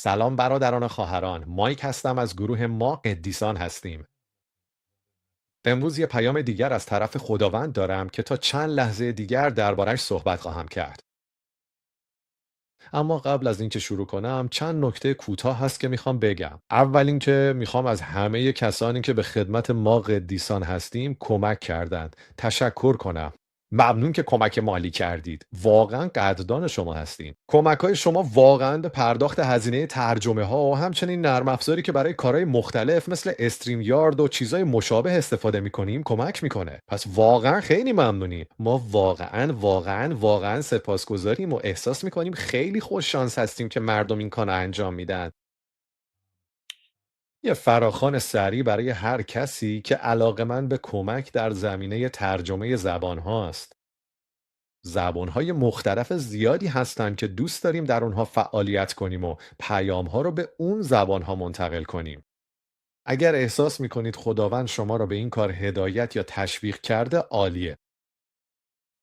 سلام برادران و خواهران، مایک هستم از گروه ما قدیسان هستیم. امروز یه پیام دیگر از طرف خداوند دارم که تا چند لحظه دیگر دربارش صحبت خواهم کرد. اما قبل از اینکه شروع کنم چند نکته کوتاه هست که میخوام بگم. اول اینکه میخوام از همه کسانی که به خدمت ما قدیسان هستیم کمک کردند تشکر کنم. ممنون که کمک مالی کردید. واقعا قدردان شما هستیم. کمک های شما واقعا به پرداخت هزینه ترجمه ها و همچنین نرم افزاری که برای کارهای مختلف مثل استریم یارد و چیزای مشابه استفاده میکنیم کمک میکنه. پس واقعا خیلی ممنونیم. ما واقعا سپاسگزاریم و احساس میکنیم خیلی خوش شانس هستیم که مردم این کار رو انجام میدن. یه فراخوان سریع برای هر کسی که علاقمند به کمک در زمینه ترجمه زبان هاست. زبانهای مختلف زیادی هستند که دوست داریم در اونها فعالیت کنیم و پیامها رو به اون زبانها منتقل کنیم. اگر احساس میکنید خداوند شما را به این کار هدایت یا تشویق کرده، عالیه.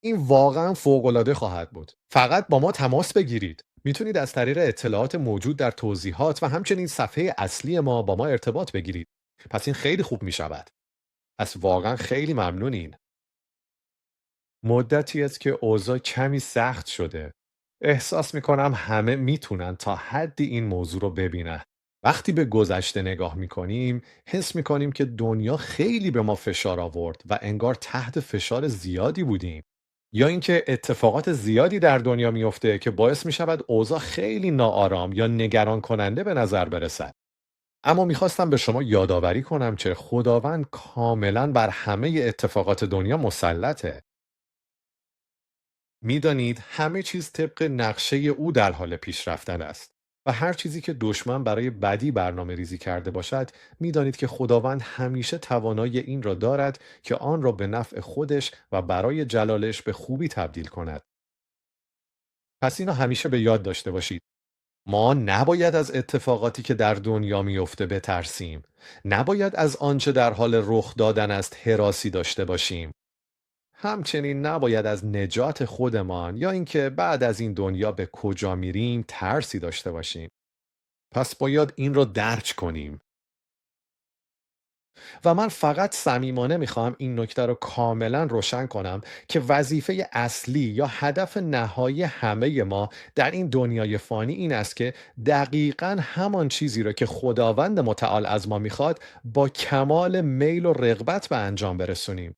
این واقعا فوق‌العاده خواهد بود. فقط با ما تماس بگیرید. میتونید از طریق اطلاعات موجود در توضیحات و همچنین صفحه اصلی ما با ما ارتباط بگیرید. پس این خیلی خوب میشود. پس واقعا خیلی ممنونین. مدتی است که اوضاع کمی سخت شده. احساس میکنم همه میتونن تا حدی این موضوع رو ببینن. وقتی به گذشته نگاه میکنیم، حس میکنیم که دنیا خیلی به ما فشار آورد و انگار تحت فشار زیادی بودیم. یا اینکه اتفاقات زیادی در دنیا میفته که باعث میشود اوضاع خیلی ناآرام یا نگران کننده به نظر برسد. اما میخواستم به شما یادآوری کنم که خداوند کاملا بر همه اتفاقات دنیا مسلطه. میدانید همه چیز طبق نقشه او در حال پیش رفتن است و هر چیزی که دشمن برای بدی برنامه ریزی کرده باشد، میدانید که خداوند همیشه توانایی این را دارد که آن را به نفع خودش و برای جلالش به خوبی تبدیل کند. پس اینو همیشه به یاد داشته باشید. ما نباید از اتفاقاتی که در دنیا میفته بترسیم. نباید از آنچه در حال رخ دادن است هراسی داشته باشیم. همچنین نباید از نجات خودمان یا اینکه بعد از این دنیا به کجا میریم ترسی داشته باشیم. پس باید این رو درک کنیم. و من فقط صمیمانه میخوام این نکته رو کاملا روشن کنم که وظیفه اصلی یا هدف نهایی همه ما در این دنیای فانی این است که دقیقا همان چیزی رو که خداوند متعال از ما میخواد با کمال میل و رغبت به انجام برسونیم.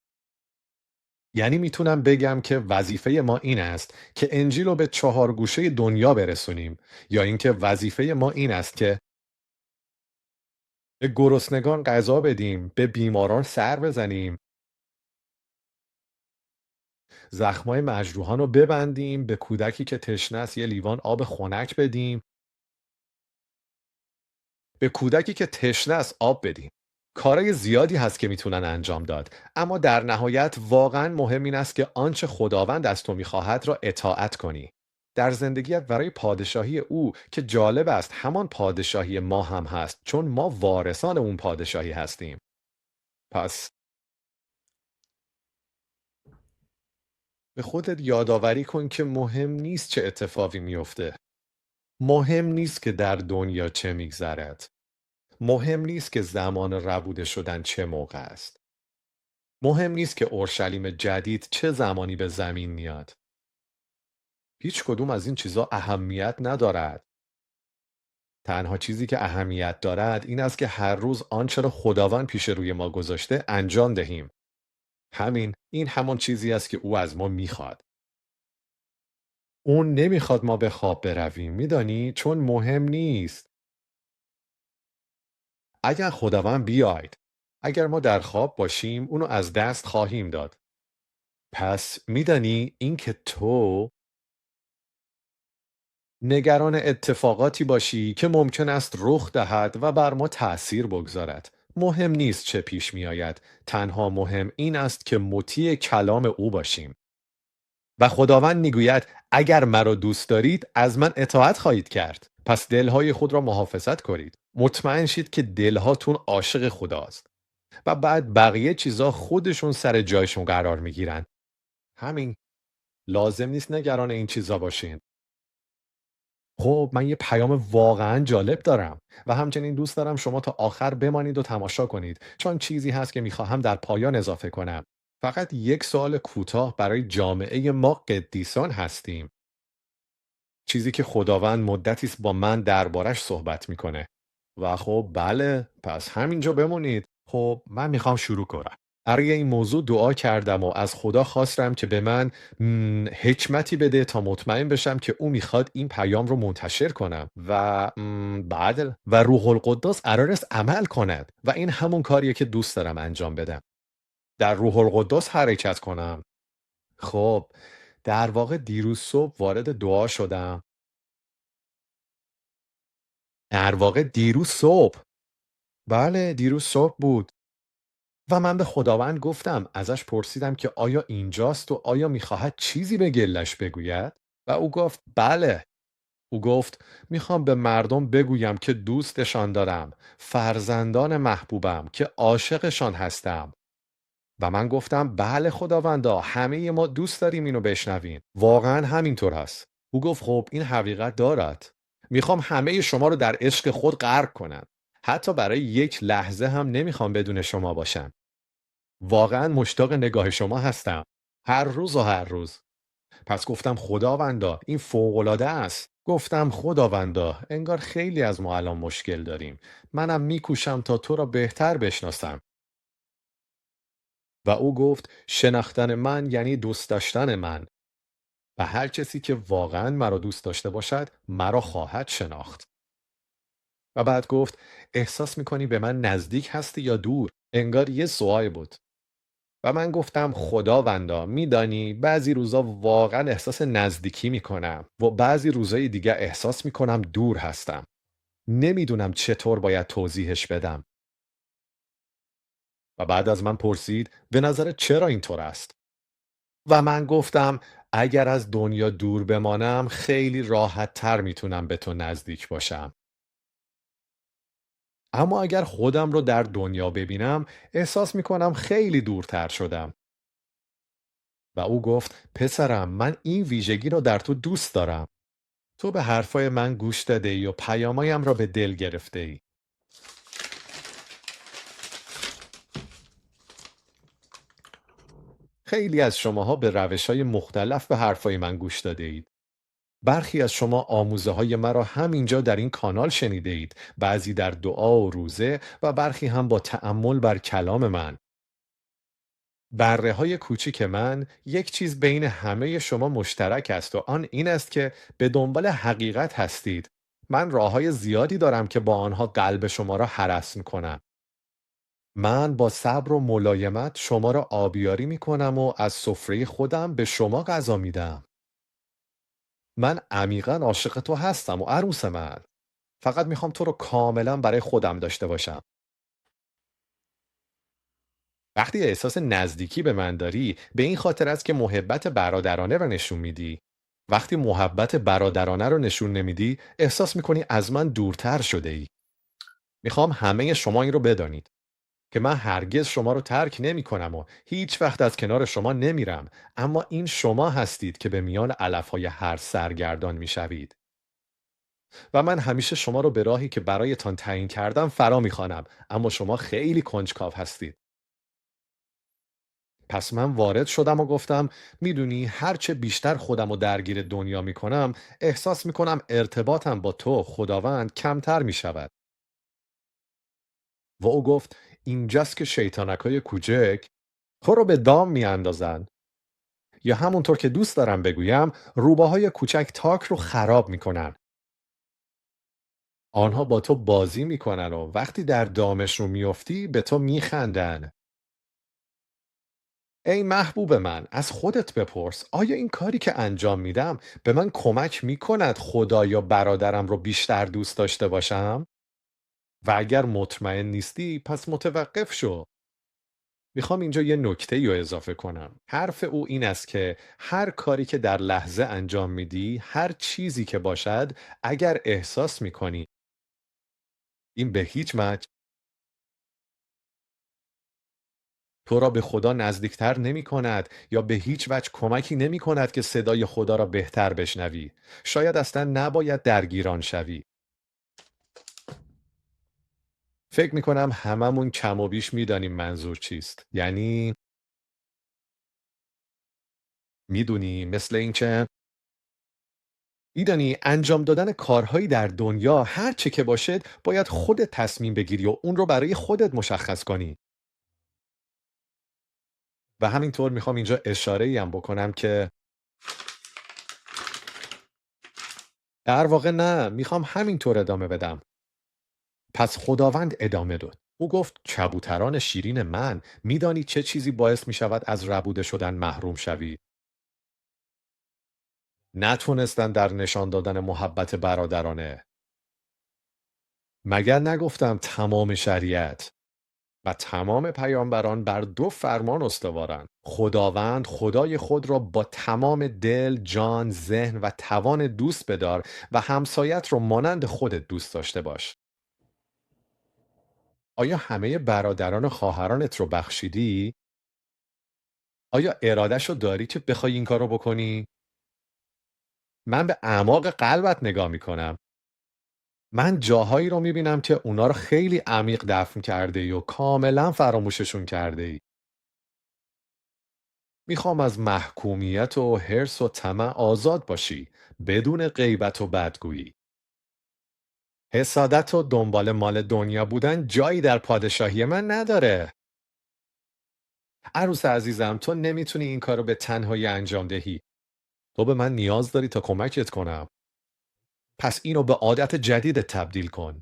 یعنی میتونم بگم که وظیفه ما این است که انجیل رو به چهار گوشه دنیا برسونیم، یا اینکه وظیفه ما این است که به گرسنگان غذا بدیم، به بیماران سر بزنیم، زخمای مجروحان رو ببندیم، به کودکی که تشنه است یه لیوان آب خنک بدیم، به کودکی که تشنه است آب بدیم. کارهای زیادی هست که میتونن انجام داد، اما در نهایت واقعا مهم این است که آنچه خداوند از تو میخواهد را اطاعت کنی. در زندگیت برای پادشاهی او که جالب است همان پادشاهی ما هم هست، چون ما وارثان اون پادشاهی هستیم. پس به خودت یادآوری کن که مهم نیست چه اتفاقی میفته. مهم نیست که در دنیا چه میگذرد. مهم نیست که زمان ربوده شدن چه موقع است. مهم نیست که اورشلیم جدید چه زمانی به زمین میاد. هیچ کدوم از این چیزا اهمیت ندارد. تنها چیزی که اهمیت دارد این است که هر روز آنچه را خداوند پیش روی ما گذاشته انجام دهیم. این همان چیزی است که او از ما میخواد. اون نمیخواد ما به خواب برویم، میدانی؟ چون مهم نیست. اگر خداوند بیاید، اگر ما در خواب باشیم، اونو از دست خواهیم داد. پس میدانی این که تو نگران اتفاقاتی باشی که ممکن است رخ دهد و بر ما تأثیر بگذارد. مهم نیست چه پیش می آید. تنها مهم این است که مطیع کلام او باشیم. و خداوند میگوید اگر مرا دوست دارید از من اطاعت خواهید کرد. پس دلهای خود را محافظت کنید. مطمئن شید که دلهاتون عاشق خداست. و بعد بقیه چیزا خودشون سر جایشون قرار میگیرن. همین. لازم نیست نگران این چیزا باشین. خب من یه پیام واقعا جالب دارم و همچنین دوست دارم شما تا آخر بمانید و تماشا کنید چون چیزی هست که میخواهم در پایان اضافه کنم. فقط یک سوال کوتاه برای جامعه ما قدیسان هستیم. چیزی که خداوند مدتی است با من دربارش صحبت میکنه. و خب بله، پس همینجا بمونید. خب من میخوام شروع کنم. برای این موضوع دعا کردم و از خدا خواستم که به من حکمتی بده تا مطمئن بشم که او میخواد این پیام رو منتشر کنم و بعد و روح القدس قرار است عمل کند و این همون کاریه که دوست دارم انجام بدم. در روح القدس حرکت کنم. خب در واقع دیروز صبح وارد دعا شدم. در واقع دیروز صبح. بله دیروز صبح بود. و من به خداوند گفتم، ازش پرسیدم که آیا اینجاست و آیا میخواهد چیزی به گلش بگوید؟ و او گفت بله. او گفت میخوام به مردم بگویم که دوستشان دارم، فرزندان محبوبم که عاشقشان هستم. و من گفتم بله خداوندا، همه ما دوست داریم اینو بشنویم. واقعا همینطور هست. او گفت خب این حقیقت دارد. میخوام همه شما رو در عشق خود غرق کنم. حتی برای یک لحظه هم نمیخوام بدون شما باشم. واقعا مشتاق نگاه شما هستم. هر روز و هر روز. پس گفتم خداوندا این فوق‌العاده است. گفتم خداوندا انگار خیلی از ما الان مشکل داریم. منم میکوشم تا تو را بهتر بشناسم. و او گفت شناختن من یعنی دوست داشتن من و هر کسی که واقعا مرا دوست داشته باشد مرا خواهد شناخت. و بعد گفت احساس میکنی به من نزدیک هستی یا دور؟ انگار یه سوال بود. و من گفتم خداوندا میدانی بعضی روزا واقعا احساس نزدیکی میکنم و بعضی روزای دیگه احساس میکنم دور هستم. نمیدونم چطور باید توضیحش بدم. و بعد از من پرسید به نظر چرا اینطور است؟ و من گفتم اگر از دنیا دور بمانم خیلی راحت تر میتونم به تو نزدیک باشم. اما اگر خودم رو در دنیا ببینم احساس میکنم خیلی دورتر شدم. و او گفت پسرم من این ویژگی رو در تو دوست دارم. تو به حرفای من گوش داده ای و پیامایم را به دل گرفته ای. خیلی از شماها به روش‌های مختلف به حرفای من گوش داده اید. برخی از شما آموزه های مرا همینجا در این کانال شنیده اید، بعضی در دعا و روزه و برخی هم با تأمل بر کلام من. بره های کوچیک من یک چیز بین همه شما مشترک است و آن این است که به دنبال حقیقت هستید. من راه های زیادی دارم که با آنها قلب شما را هرس کنم. من با صبر و ملایمت شما را آبیاری می کنم و از سفره خودم به شما غذا میدم. من عمیقا عاشق تو هستم و عروس من. فقط میخوام تو رو کاملا برای خودم داشته باشم. وقتی احساس نزدیکی به من داری به این خاطر است که محبت برادرانه رو نشون میدی. وقتی محبت برادرانه رو نشون نمیدی احساس میکنی از من دورتر شده ای. میخوام همه شما این رو بدانید که من هرگز شما رو ترک نمی کنم و هیچ وقت از کنار شما نمیرم، اما این شما هستید که به میان علفهای هر سرگردان میشوید. و من همیشه شما رو به راهی که برایتان تعیین کردم فرا میخوانم، اما شما خیلی کنجکاو هستید. پس من وارد شدم و گفتم میدونی هرچه بیشتر خودم رو درگیر دنیا میکنم احساس میکنم ارتباطم با تو خداوند کمتر میشود. و او گفت اینجاست که شیطانکای کوچک تو رو به دام میاندازن، یا همونطور که دوست دارم بگویم روباهای کوچک تاک رو خراب میکنن. آنها با تو بازی میکنن و وقتی در دامش رو میافتی به تو میخندن. ای محبوب من از خودت بپرس آیا این کاری که انجام میدم به من کمک میکند خدا یا برادرم رو بیشتر دوست داشته باشم؟ و اگر مطمئن نیستی پس متوقف شو. میخوام اینجا یه نکته رو اضافه کنم. حرف او این است که هر کاری که در لحظه انجام میدی، هر چیزی که باشد، اگر احساس میکنی این به هیچ وجه تو را به خدا نزدیکتر نمی کند یا به هیچ وجه کمکی نمی کند که صدای خدا را بهتر بشنوی. شاید اصلا نباید درگیر آن شوی. فکر می کنم هممون کم و بیش میدانیم منظور چیست. یعنی میدونی مثل اینکه میدانی انجام دادن کارهایی در دنیا هر چه که باشد باید خودت تصمیم بگیری و اون رو برای خودت مشخص کنی. و همینطور میخوام اینجا اشاره هم بکنم که در واقع نه، میخوام همینطور ادامه بدم. پس خداوند ادامه داد. او گفت کبوتران شیرین من، میدانی چه چیزی باعث میشود از ربوده شدن محروم شوی؟ نتونستن در نشان دادن محبت برادرانه. مگر نگفتم تمام شریعت و تمام پیامبران بر دو فرمان استوارند. خداوند خدای خود را با تمام دل، جان، ذهن و توان دوست بدار و همسایت را مانند خودت دوست داشته باش. آیا همه برادران و خواهرانت رو بخشیدی؟ آیا ارادش رو داری که بخوای این کارو بکنی؟ من به اعماق قلبت نگاه میکنم. من جاهایی رو میبینم که اونا رو خیلی عمیق دفن کرده ای و کاملا فراموششون کرده ای. میخوام از محکومیت و حرص و طمع آزاد باشی، بدون غیبت و بدگویی. حسادت و دنبال مال دنیا بودن جایی در پادشاهی من نداره. عروس عزیزم، تو نمیتونی این کارو به تنهایی انجام دهی. تو به من نیاز داری تا کمکت کنم. پس اینو به عادت جدید تبدیل کن.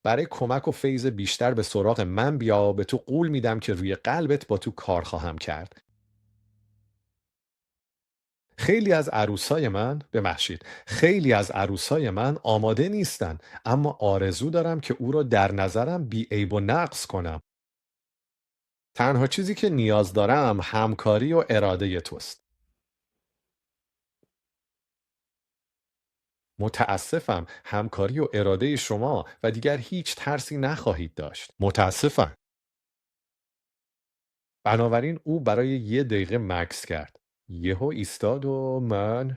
برای کمک و فیض بیشتر به سراغ من بیا، به تو قول میدم که روی قلبت با تو کار خواهم کرد. خیلی از عروسای من آماده نیستن، اما آرزو دارم که او را در نظرم بی عیب و نقص کنم. تنها چیزی که نیاز دارم همکاری و اراده توست. متاسفم، همکاری و اراده شما و دیگر هیچ ترسی نخواهید داشت. متاسفم. بنابراین او برای 1 دقیقه مکث کرد. یهو ایستاد و من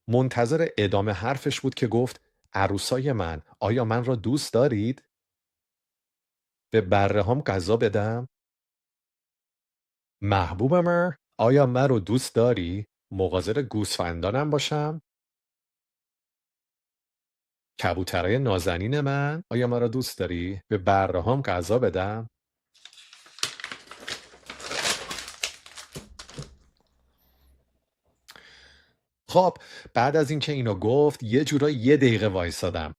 منتظر ادامه حرفش بود که گفت: عروسای من، آیا من را دوست دارید؟ به بره هم غذا بدم؟ محبوب من، آیا من رو دوست داری؟ مغازر گوسفندانم باشم؟ کبوترای نازنین من، آیا من را دوست داری؟ به بره هم غذا بدم؟ خب، بعد از اینکه اینو گفت یه جورایی 1 دقیقه وایسادم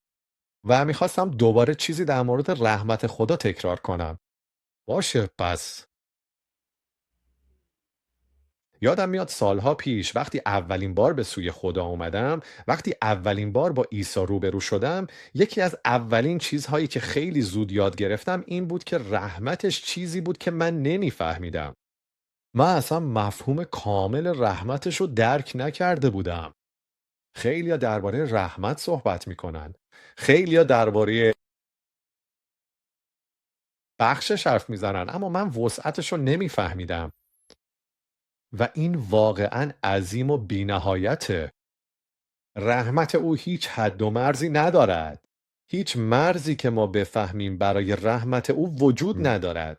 و میخواستم دوباره چیزی در مورد رحمت خدا تکرار کنم. باشه پس. یادم میاد سالها پیش وقتی اولین بار به سوی خدا اومدم، وقتی اولین بار با عیسی روبرو شدم، یکی از اولین چیزهایی که خیلی زود یاد گرفتم این بود که رحمتش چیزی بود که من نمیفهمیدم. من اصلا مفهوم کامل رحمتش رو درک نکرده بودم. خیلیا درباره رحمت صحبت میکنن. خیلیا درباره بخشش حرف میزنن، اما من وسعتش رو نمیفهمیدم. و این واقعا عظیم و بینهایته. رحمت او هیچ حد و مرزی ندارد. هیچ مرزی که ما بفهمیم برای رحمت او وجود ندارد.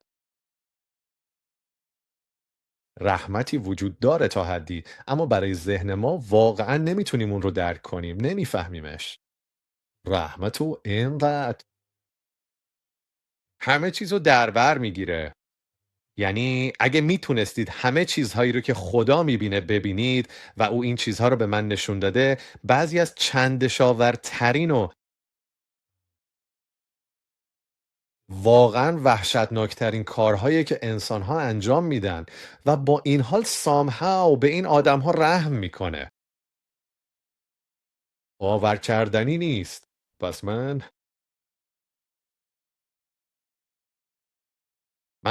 رحمتی وجود داره تا حدی، اما برای ذهن ما واقعا نمیتونیم اون رو درک کنیم، نمیفهمیمش. رحمت او اینقدر همه چیز رو در بر میگیره. یعنی اگه میتونستید همه چیزهایی رو که خدا میبینه ببینید و او این چیزها رو به من نشون داده، بعضی از چندشاورترین و واقعا وحشتناکترین کارهایی که انسانها انجام میدن و با این حال somehow به این آدمها رحم میکنه. باور کردنی نیست. پس من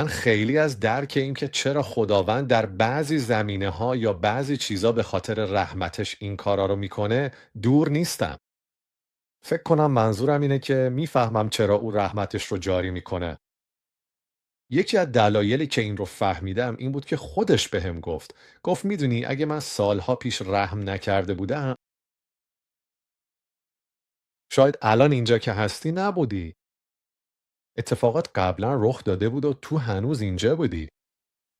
خیلی از درک این که چرا خداوند در بعضی زمینه ها یا بعضی چیزا به خاطر رحمتش این کارا رو میکنه دور نیستم. فکر کنم منظورم اینه که میفهمم چرا او رحمتش رو جاری میکنه. یکی از دلایلی که این رو فهمیدم این بود که خودش بهم گفت میدونی اگه من سالها پیش رحم نکرده بودم شاید الان اینجا که هستی نبودی. اتفاقات قبلا رخ داده بود و تو هنوز اینجا بودی.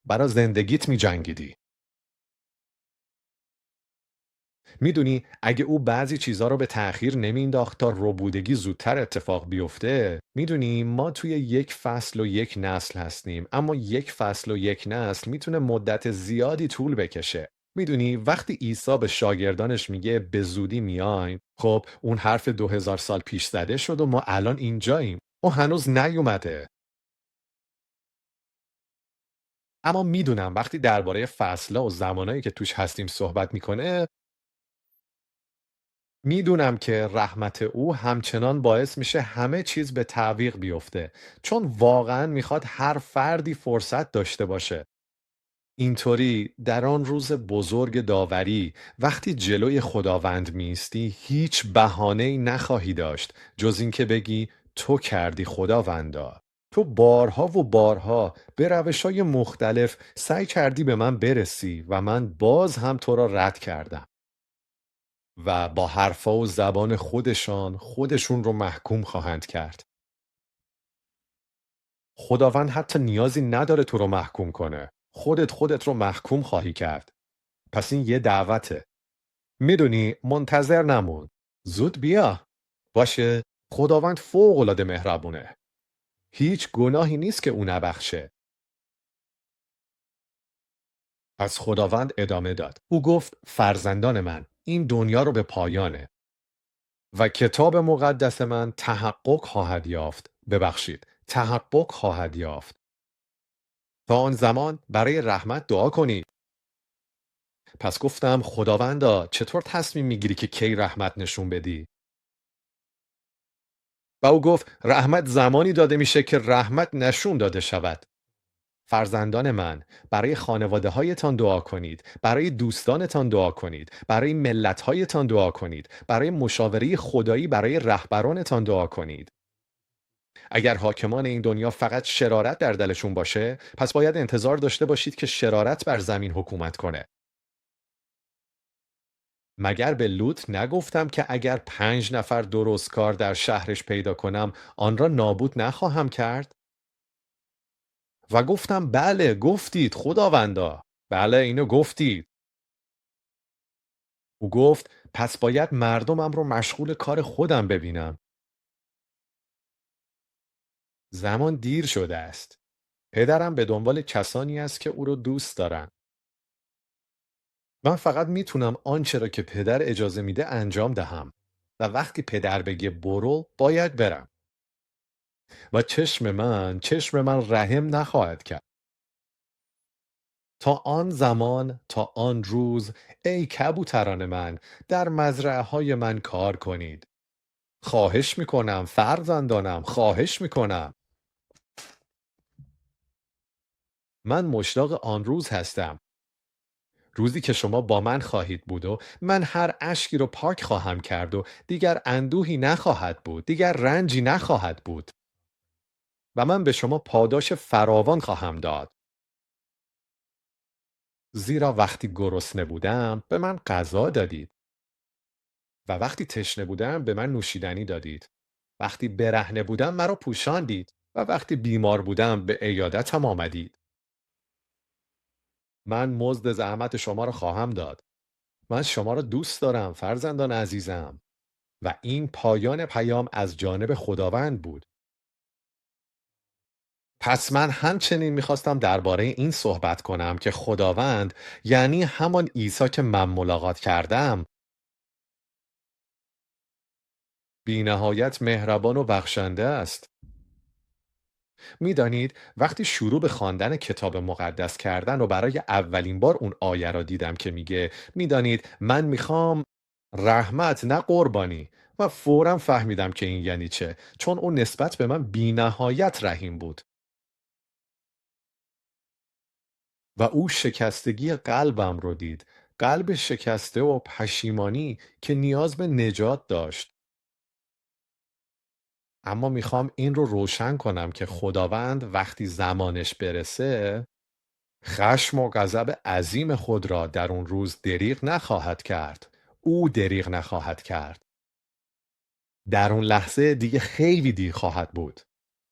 برا زندگیت می جنگیدی. میدونی اگه او بعضی چیزها رو به تأخیر نمینداخت تا ربودگی زودتر اتفاق بیفته، میدونی ما توی یک فصل و یک نسل هستیم، اما یک فصل و یک نسل میتونه مدت زیادی طول بکشه. میدونی وقتی عیسی به شاگردانش میگه به زودی میایم، خب اون حرف 2000 سال پیش زده شد و ما الان اینجاییم. او هنوز نیومده. اما میدونم وقتی درباره فصل‌ها و زمانایی که توش هستیم صحبت میکنه، میدونم که رحمت او همچنان باعث میشه همه چیز به تعویق بیفته، چون واقعا میخواد هر فردی فرصت داشته باشه. اینطوری در آن روز بزرگ داوری وقتی جلوی خداوند میستی هیچ بهانه‌ای نخواهی داشت جز اینکه بگی تو کردی خداوندا. تو بارها و بارها به روش‌های مختلف سعی کردی به من برسی و من باز هم تو را رد کردم. و با حرفا و زبان خودشون رو محکوم خواهند کرد. خداوند حتی نیازی نداره تو رو محکوم کنه. خودت رو محکوم خواهی کرد. پس این یه دعوته. میدونی منتظر نمون. زود بیا. باشه. خداوند فوق‌العاده مهربونه. هیچ گناهی نیست که او نبخشه. پس خداوند ادامه داد. او گفت فرزندان من این دنیا رو به پایانه و کتاب مقدس من تحقق خواهد یافت. ببخشید. تحقق خواهد یافت. تا آن زمان برای رحمت دعا کنید. پس گفتم خداوندا چطور تصمیم میگیری که کی رحمت نشون بدی؟ و او گفت رحمت زمانی داده میشه که رحمت نشون داده شود. فرزندان من برای خانواده هایتان دعا کنید، برای دوستانتان دعا کنید، برای ملت هایتان دعا کنید، برای مشاوره خدایی برای رهبرانتان دعا کنید. اگر حاکمان این دنیا فقط شرارت در دلشون باشه، پس باید انتظار داشته باشید که شرارت بر زمین حکومت کنه. مگر به لوط نگفتم که اگر 5 نفر درست کار در شهرش پیدا کنم آن را نابود نخواهم کرد؟ و گفتم بله گفتید خداوندا. بله اینو گفتید. او گفت پس باید مردمم رو مشغول کار خودم ببینم. زمان دیر شده است. پدرم به دنبال کسانی است که او رو دوست دارن. من فقط میتونم آنچه را که پدر اجازه میده انجام دهم. و وقتی پدر بگه برو باید برم. و چشم من رحم نخواهد کرد. تا آن زمان تا آن روز ای کبوتران من در مزرعه های من کار کنید. خواهش میکنم فرزندانم خواهش میکنم. من مشتاق آن روز هستم. روزی که شما با من خواهید بود و من هر اشکی رو پاک خواهم کرد و دیگر اندوهی نخواهد بود دیگر رنجی نخواهد بود و من به شما پاداش فراوان خواهم داد. زیرا وقتی گرسنه بودم به من غذا دادید و وقتی تشنه بودم به من نوشیدنی دادید. وقتی برهنه بودم مرا پوشاندید و وقتی بیمار بودم به عیادتم آمدید. من مزد زحمت شما را خواهم داد. من شما را دوست دارم فرزندان عزیزم. و این پایان پیام از جانب خداوند بود. پس من همچنین میخواستم درباره این صحبت کنم که خداوند یعنی همان عیسی که من ملاقات کردم بی نهایت مهربان و بخشنده است. میدانید وقتی شروع به خواندن کتاب مقدس کردن و برای اولین بار اون آیه را دیدم که میگه میدانید من میخوام رحمت نه قربانی و فورا فهمیدم که این یعنی چه چون اون نسبت به من بی نهایت رحیم بود و او شکستگی قلبم رو دید. قلب شکسته و پشیمانی که نیاز به نجات داشت. اما میخوام این رو روشن کنم که خداوند وقتی زمانش برسه خشم و غضب عظیم خود را در اون روز دریغ نخواهد کرد. او دریغ نخواهد کرد. در اون لحظه دیگه خیلی دیر خواهد بود.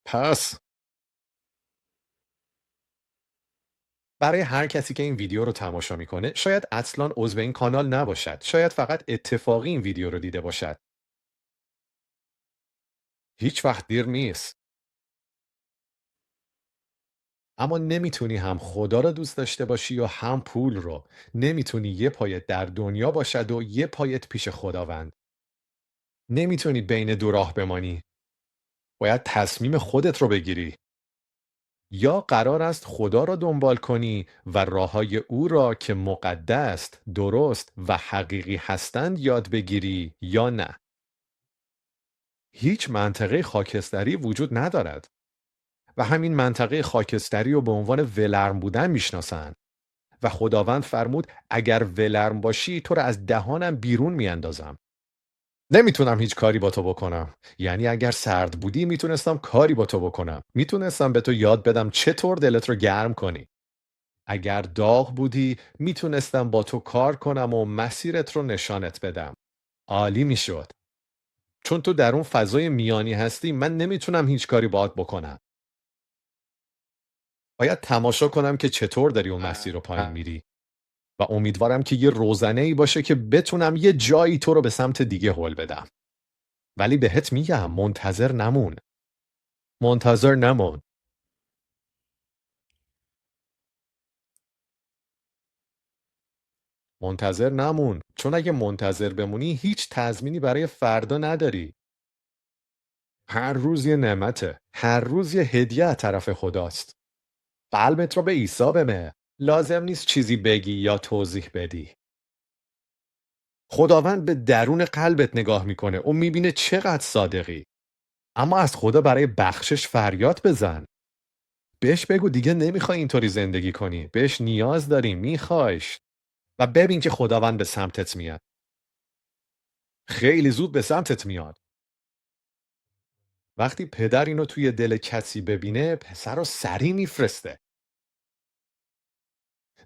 پس برای هر کسی که این ویدیو رو تماشا میکنه شاید اصلا عضو این کانال نباشد. شاید فقط اتفاقی این ویدیو رو دیده باشد. هیچ وقت دیر نیست. اما نمیتونی هم خدا رو دوست داشته باشی و هم پول رو. نمیتونی یه پایت در دنیا باشد و یه پایت پیش خداوند. نمیتونی بین دو راه بمانی. باید تصمیم خودت رو بگیری. یا قرار است خدا را دنبال کنی و راههای او را که مقدس، درست و حقیقی هستند یاد بگیری یا نه. هیچ منطقه خاکستری وجود ندارد و همین منطقه خاکستری رو به عنوان ولرم بودن میشناسند و خداوند فرمود اگر ولرم باشی تو را از دهانم بیرون میاندازم. نمیتونم هیچ کاری با تو بکنم. یعنی اگر سرد بودی میتونستم کاری با تو بکنم. میتونستم به تو یاد بدم چطور دلت رو گرم کنی. اگر داغ بودی میتونستم با تو کار کنم و مسیرت رو نشانت بدم. عالی میشد. چون تو در اون فضای میانی هستی من نمیتونم هیچ کاری باهات بکنم. باید تماشا کنم که چطور داری اون مسیر رو پایین میری و امیدوارم که یه روزنه ای باشه که بتونم یه جایی تو رو به سمت دیگه هل بدم. ولی بهت میگم منتظر نمون. منتظر نمون. منتظر نمون. چون اگه منتظر بمونی هیچ تضمینی برای فردا نداری. هر روز یه نعمته. هر روز یه هدیه از طرف خداست. قلبت رو به عیسی بده. لازم نیست چیزی بگی یا توضیح بدی. خداوند به درون قلبت نگاه میکنه. اون میبینه چقدر صادقی. اما از خدا برای بخشش فریاد بزن. بهش بگو دیگه نمیخوای اینطوری زندگی کنی. بهش نیاز داری. میخوایش. و ببین که خداوند به سمتت میاد. خیلی زود به سمتت میاد. وقتی پدر اینو توی دل کسی ببینه پسر رو سریع میفرسته.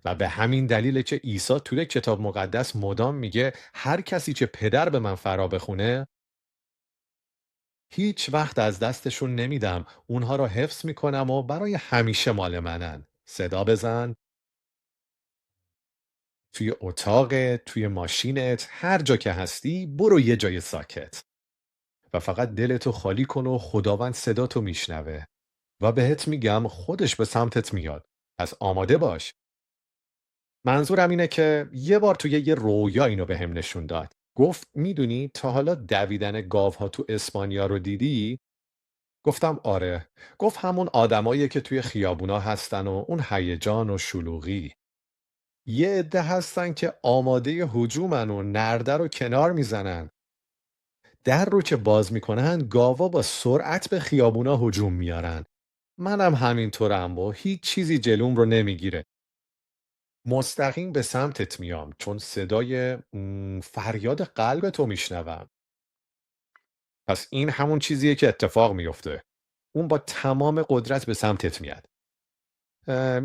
و به همین دلیله که عیسی توی کتاب مقدس مدام میگه هر کسی که پدر به من فرا بخونه هیچ وقت از دستشون نمیدم. اونها رو حفظ میکنم و برای همیشه مال منن. صدا بزن. توی اتاقت، توی ماشینت، هر جا که هستی برو یه جای ساکت و فقط دلتو خالی کن و خداوند صداتو میشنوه و بهت میگم خودش به سمتت میاد. پس آماده باش. منظورم اینه که یه بار توی یه رویا اینو بهم نشون داد. گفت میدونی تا حالا دویدن گاوها تو اسپانیا رو دیدی؟ گفتم آره. گفت همون آدمایی که توی خیابونا هستن و اون هیجان و شلوغی. یه عده هستن که آماده هجومن و نرده رو کنار میزنن. در رو که باز میکنن گاوا با سرعت به خیابونا هجوم میارن. منم همینطورم و هیچ چیزی جلوم رو نمیگیره. مستقیم به سمتت میام چون صدای فریاد قلب تو میشنوم. پس این همون چیزیه که اتفاق میفته. اون با تمام قدرت به سمتت میاد.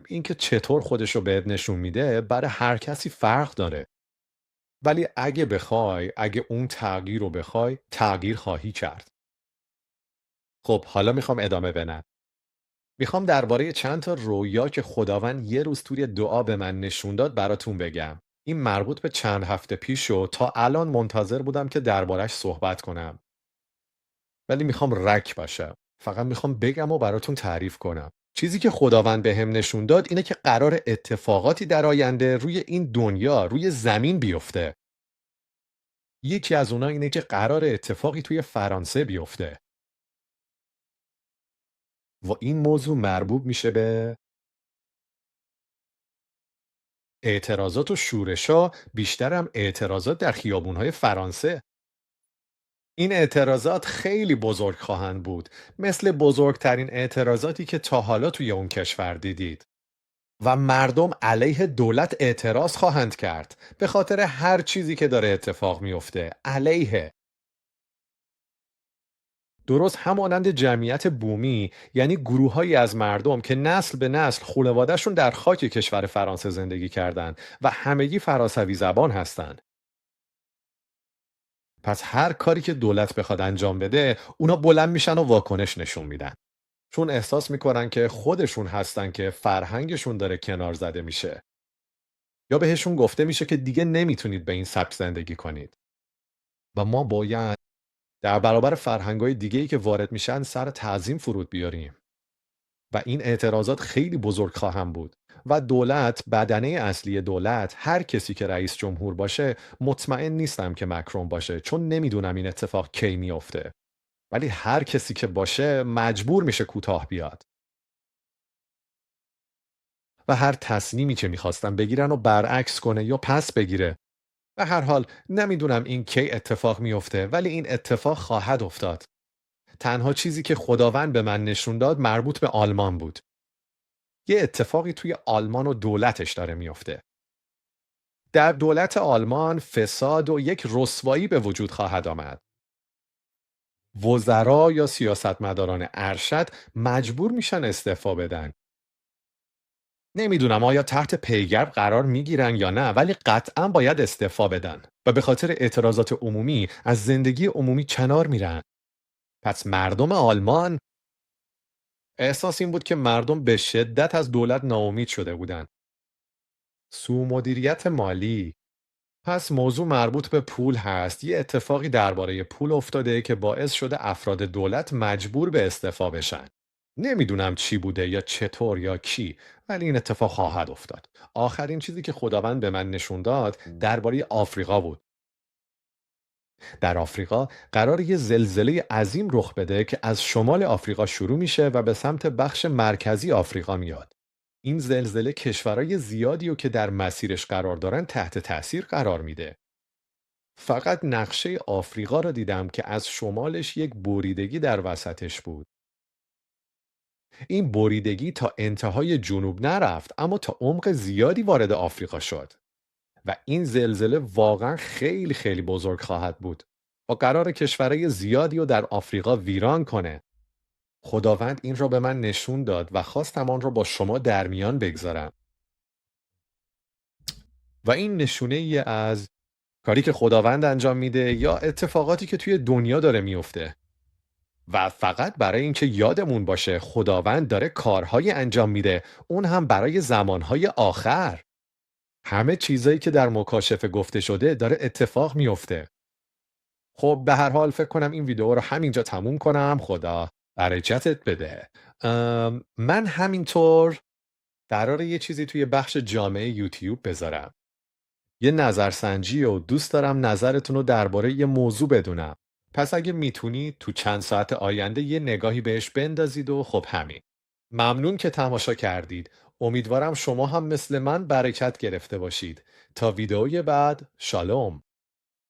اینکه چطور خودش رو بهت نشون میده برای هر کسی فرق داره. ولی اگه اون تغییر رو بخوای تغییر خواهی کرد. خب حالا میخوام ادامه بدم. میخوام درباره چند تا رویا که خداوند یه روز توی دعا به من نشون داد براتون بگم. این مربوط به چند هفته پیش و تا الان منتظر بودم که دربارش صحبت کنم. ولی میخوام رک باشم. فقط میخوام بگم و براتون تعریف کنم. چیزی که خداوند بهم نشون داد اینه که قرار اتفاقاتی در آینده روی این دنیا، روی زمین بیفته. یکی از اونها اینه که قرار اتفاقی توی فرانسه بیفته. و این موضوع مربوط میشه به اعتراضات و شورش‌ها، بیشتر هم اعتراضات در خیابون‌های فرانسه. این اعتراضات خیلی بزرگ خواهند بود، مثل بزرگترین اعتراضاتی که تا حالا توی اون کشور دیدید. و مردم علیه دولت اعتراض خواهند کرد به خاطر هر چیزی که داره اتفاق میفته. علیه درست همانند جمعیت بومی، یعنی گروههایی از مردم که نسل به نسل خانواده‌شون در خاک کشور فرانسه زندگی کردند و همگی فرانسوی زبان هستند. پس هر کاری که دولت بخواد انجام بده، اونا بلند میشن و واکنش نشون میدن. چون احساس میکنن که خودشون هستن که فرهنگشون داره کنار زده میشه، یا بهشون گفته میشه که دیگه نمیتونید به این سبک زندگی کنید. و ما باید در برابر فرهنگ‌های دیگه‌ای که وارد میشن سر تعظیم فرود بیاریم. و این اعتراضات خیلی بزرگ خواهم بود. و دولت، بدنه اصلی دولت، هر کسی که رئیس جمهور باشه، مطمئن نیستم که مکرون باشه، چون نمیدونم این اتفاق کی میفته. ولی هر کسی که باشه مجبور میشه کوتاه بیاد. و هر تصمیمی که میخواستن بگیرن و برعکس کنه یا پس بگیره. به هر حال نمیدونم این کی اتفاق میفته، ولی این اتفاق خواهد افتاد. تنها چیزی که خداوند به من نشون داد مربوط به آلمان بود. یه اتفاقی توی آلمان و دولتش داره میفته. در دولت آلمان فساد و یک رسوایی به وجود خواهد آمد. وزرا یا سیاستمداران ارشد مجبور میشن استعفا بدن. نمیدونم آیا تحت پیگرد قرار میگیرن یا نه، ولی قطعا باید استعفا بدن و به خاطر اعتراضات عمومی از زندگی عمومی کنار میرن. پس مردم آلمان، احساس این بود که مردم به شدت از دولت ناامید شده بودند. سوء مدیریت مالی. پس موضوع مربوط به پول هست. یه اتفاقی درباره پول افتاده که باعث شده افراد دولت مجبور به استعفا بشن. نمیدونم چی بوده یا چطور یا کی، ولی این اتفاق خواهد افتاد. آخرین چیزی که خداوند به من نشون داد درباره آفریقا بود. در آفریقا قرار یه زلزله عظیم رخ بده که از شمال آفریقا شروع میشه و به سمت بخش مرکزی آفریقا میاد. این زلزله کشورهای زیادی رو که در مسیرش قرار دارن تحت تأثیر قرار میده. فقط نقشه آفریقا را دیدم که از شمالش یک بریدگی در وسطش بود. این بریدگی تا انتهای جنوب نرفت، اما تا عمق زیادی وارد آفریقا شد. و این زلزله واقعا خیلی خیلی بزرگ خواهد بود و قرار کشورهای زیادی رو در آفریقا ویران کنه. خداوند این را به من نشون داد و خواستم آن را با شما در میان بگذارم. و این نشونه ای از کاری که خداوند انجام میده یا اتفاقاتی که توی دنیا داره میفته. و فقط برای اینکه یادمون باشه خداوند داره کارهای انجام میده، اون هم برای زمانهای آخر. همه چیزایی که در مکاشفه گفته شده داره اتفاق میفته. خب به هر حال فکر کنم این ویدیو رو همینجا تموم کنم. خدا برکتت بده. من همینطور قراره یه چیزی توی بخش جامعه یوتیوب بذارم. یه نظرسنجی و دوست دارم نظرتون رو درباره یه موضوع بدونم. پس اگه میتونید تو چند ساعت آینده یه نگاهی بهش بندازید و خب همین. ممنون که تماشا کردید. امیدوارم شما هم مثل من برکت گرفته باشید. تا ویدئوی بعد، شالوم.